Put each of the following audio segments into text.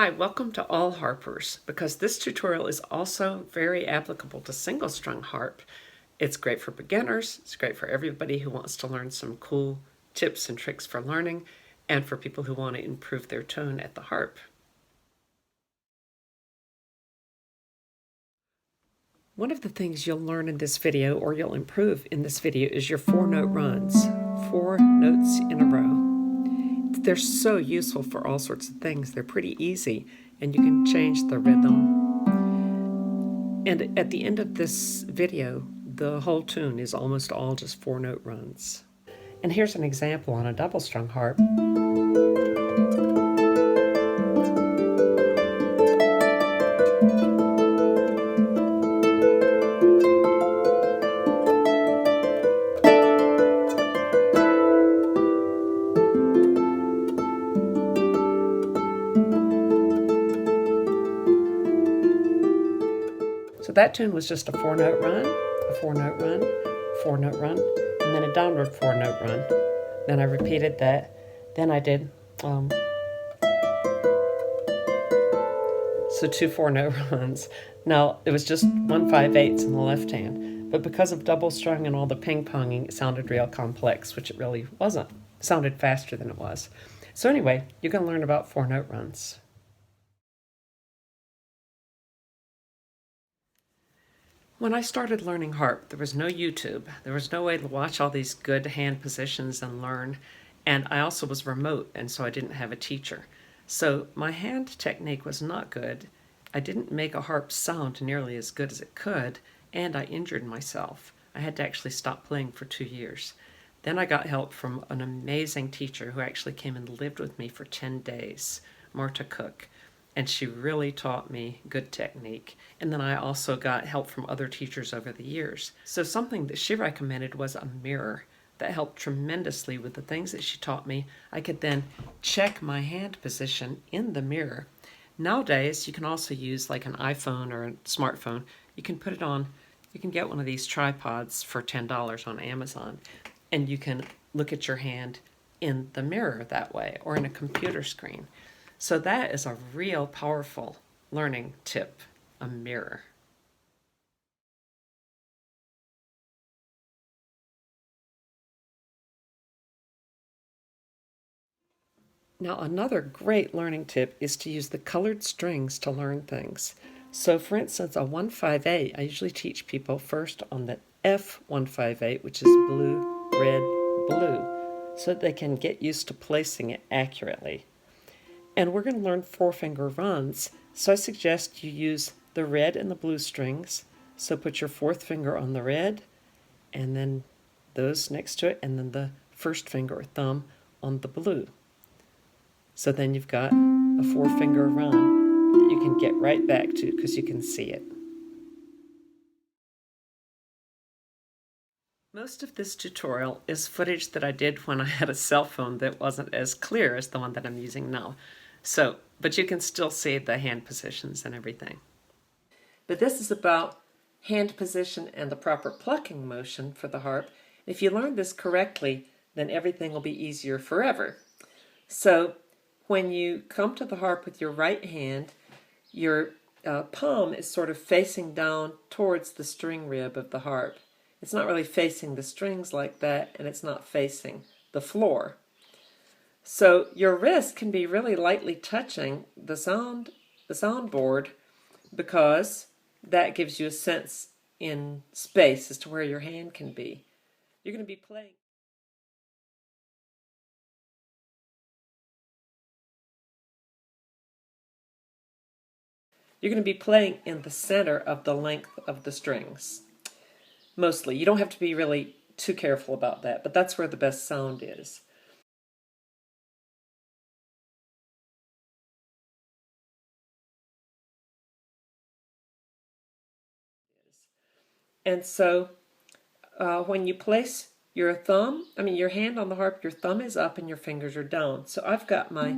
Hi, welcome to all Harpers, because this tutorial is also very applicable to single strung harp. It's great for beginners, it's great for everybody who wants to learn some cool tips and tricks for learning, and for people who want to improve their tone at the harp. One of the things you'll learn in this video, or you'll improve in this video, is your 4-note runs. 4 notes in a row. They're so useful for all sorts of things. They're pretty easy, and you can change the rhythm. And at the end of this video, the whole tune is almost all just 4-note runs. And here's an example on a double-strung harp. So that tune was just a 4-note run, a 4-note run, 4-note run, and then a downward 4-note run. Then I repeated that. Then I did so 2 4-note runs. Now it was just 1 5/8 in the left hand, but because of double strung and all the ping ponging, it sounded real complex, which it really wasn't. It sounded faster than it was. So anyway, you can learn about 4-note runs. When I started learning harp, there was no YouTube. There was no way to watch all these good hand positions and learn. And I also was remote, and so I didn't have a teacher. So my hand technique was not good. I didn't make a harp sound nearly as good as it could, and I injured myself. I had to actually stop playing for 2 years. Then I got help from an amazing teacher who actually came and lived with me for 10 days, Marta Cook. And she really taught me good technique. And then I also got help from other teachers over the years. So something that she recommended was a mirror. That helped tremendously with the things that she taught me. I could then check my hand position in the mirror. Nowadays, you can also use like an iPhone or a smartphone. You can put it on, you can get one of these tripods for $10 on Amazon. And you can look at your hand in the mirror that way, or in a computer screen. So that is a real powerful learning tip, a mirror. Now another great learning tip is to use the colored strings to learn things. So for instance, a 1-5-8, I usually teach people first on the F1-5-8, which is blue, red, blue, so that they can get used to placing it accurately. And we're going to learn 4-finger runs, so I suggest you use the red and the blue strings. So put your 4th finger on the red, and then those next to it, and then the 1st finger or thumb on the blue. So then you've got a 4-finger run that you can get right back to because you can see it. Most of this tutorial is footage that I did when I had a cell phone that wasn't as clear as the one that I'm using now. But you can still see the hand positions and everything. But this is about hand position and the proper plucking motion for the harp. If you learn this correctly, then everything will be easier forever. So when you come to the harp with your right hand, your palm is sort of facing down towards the string rib of the harp. It's not really facing the strings like that, and it's not facing the floor. So your wrist can be really lightly touching the soundboard, because that gives you a sense in space as to where your hand can be. You're going to be playing. You're going to be playing in the center of the length of the strings. Mostly. You don't have to be really too careful about that, but that's where the best sound is. And so when you place your hand on the harp, your thumb is up and your fingers are down. So I've got my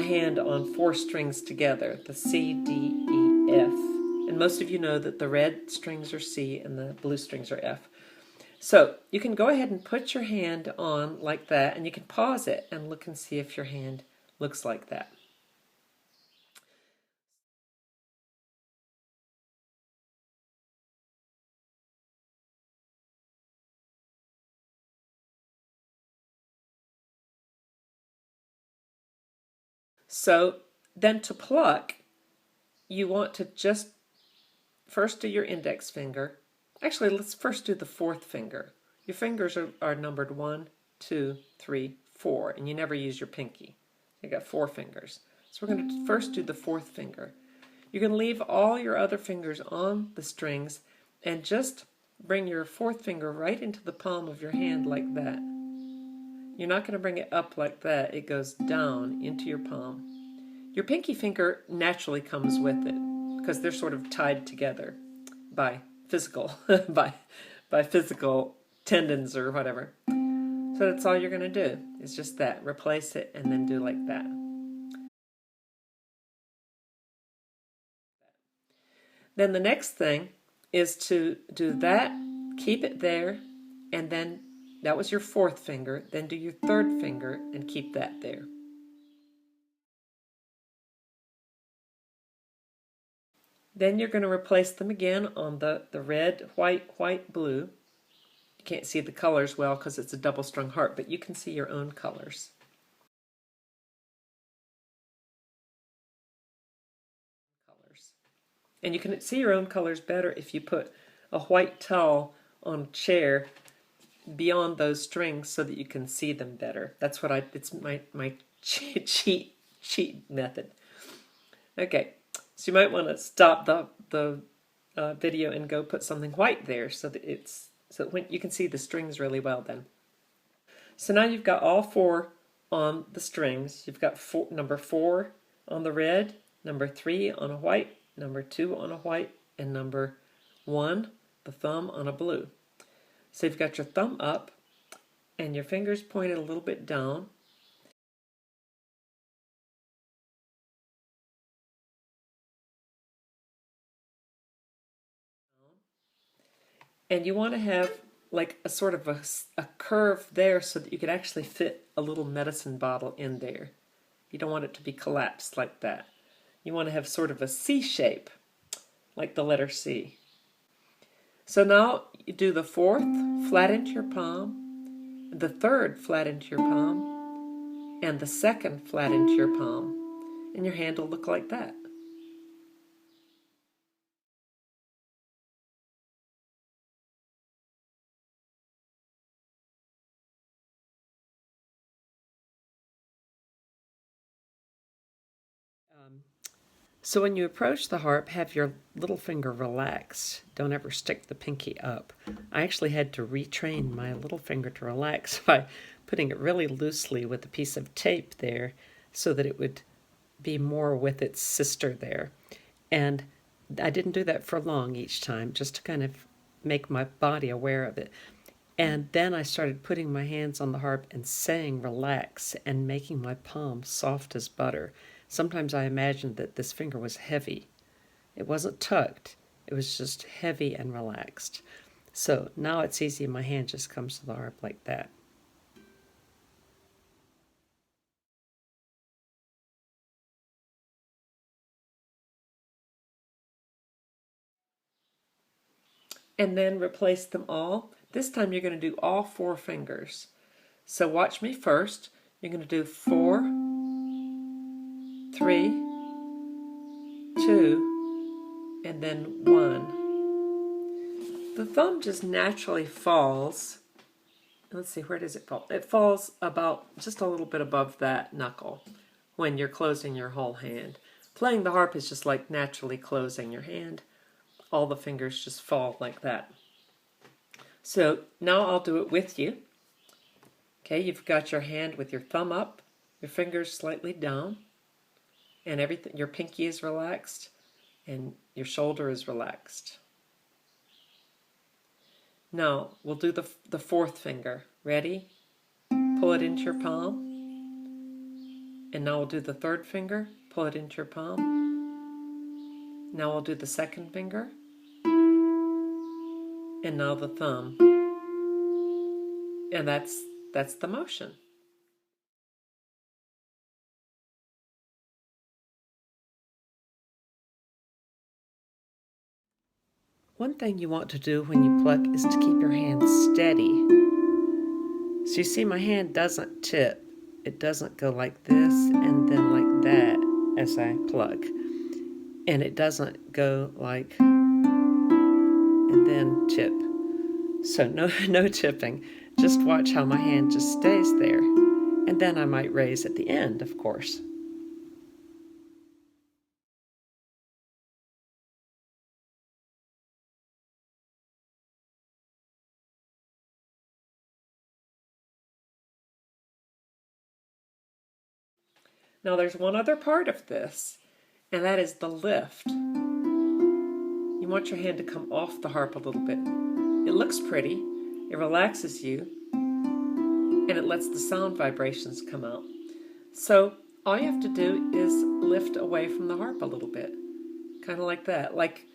hand on 4 strings together, the C, D, E, F. And most of you know that the red strings are C and the blue strings are F. So you can go ahead and put your hand on like that, and you can pause it and look and see if your hand looks like that. So then to pluck, you want to just first do your index finger. Actually, let's first do the fourth finger. Your fingers are numbered 1, 2, 3, 4, and you never use your pinky. You got 4 fingers. So we're going to first do the fourth finger. You can leave all your other fingers on the strings and just bring your fourth finger right into the palm of your hand like that. You're not going to bring it up like that. It goes down into your palm. Your pinky finger naturally comes with it because they're sort of tied together by physical by physical tendons or whatever. So that's all you're going to do. It's just that. Replace it and then do like that. Then the next thing is to do that, keep it there, and then that was your fourth finger. Then do your third finger and keep that there. Then you're going to replace them again on the red, white, blue. You can't see the colors well because it's a double strung harp, but you can see your own colors. And you can see your own colors better if you put a white towel on a chair beyond those strings so that you can see them better. That's what it's my cheat method. Okay, so you might want to stop the video and go put something white there so that when you can see the strings really well then. So now you've got all 4 on the strings. You've got number 4 on the red, number 3 on a white, number 2 on a white, and number 1, the thumb, on a blue. So you've got your thumb up and your fingers pointed a little bit down. And you want to have like a sort of a curve there so that you could actually fit a little medicine bottle in there. You don't want it to be collapsed like that. You want to have sort of a C shape, like the letter C. So now you do the fourth flat into your palm, the third flat into your palm, and the second flat into your palm. And your hand will look like that. So when you approach the harp, have your little finger relaxed. Don't ever stick the pinky up. I actually had to retrain my little finger to relax by putting it really loosely with a piece of tape there so that it would be more with its sister there. And I didn't do that for long each time, just to kind of make my body aware of it. And then I started putting my hands on the harp and saying relax and making my palm soft as butter. Sometimes I imagined that this finger was heavy. It wasn't tucked. It was just heavy and relaxed. So now it's easy. My hand just comes to the harp like that. And then replace them all. This time you're going to do all 4 fingers. So watch me first. You're going to do 4, 3, 2, and then 1. The thumb just naturally falls. Let's see, where does it fall? It falls about just a little bit above that knuckle when you're closing your whole hand. Playing the harp is just like naturally closing your hand. All the fingers just fall like that. So now I'll do it with you. Okay, you've got your hand with your thumb up, your fingers slightly down, and everything. Your pinky is relaxed, and your shoulder is relaxed. Now we'll do the 4th finger. Ready? Pull it into your palm. And now we'll do the 3rd finger. Pull it into your palm. Now we'll do the 2nd finger. And now the thumb. And that's the motion. One thing you want to do when you pluck is to keep your hand steady. So you see my hand doesn't tip. It doesn't go like this and then like that as I pluck. And it doesn't go like, and then tip. So no tipping. Just watch how my hand just stays there. And then I might raise at the end, of course. Now there's one other part of this, and that is the lift. You want your hand to come off the harp a little bit. It looks pretty, it relaxes you, and it lets the sound vibrations come out. So all you have to do is lift away from the harp a little bit, kind of like that. Like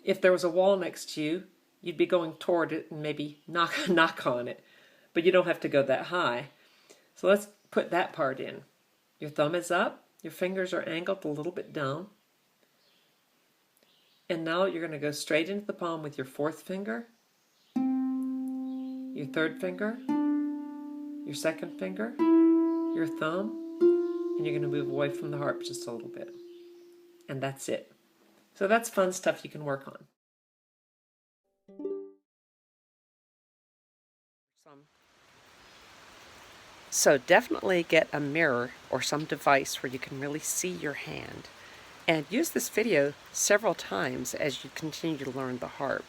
if there was a wall next to you, you'd be going toward it and maybe knock on it, but you don't have to go that high. So let's put that part in. Your thumb is up, your fingers are angled a little bit down, and now you're going to go straight into the palm with your fourth finger, your third finger, your second finger, your thumb, and you're going to move away from the harp just a little bit. And that's it. So that's fun stuff you can work on. So definitely get a mirror or some device where you can really see your hand. And use this video several times as you continue to learn the harp.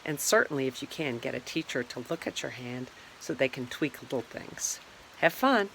And certainly, if you can, get a teacher to look at your hand so they can tweak little things. Have fun!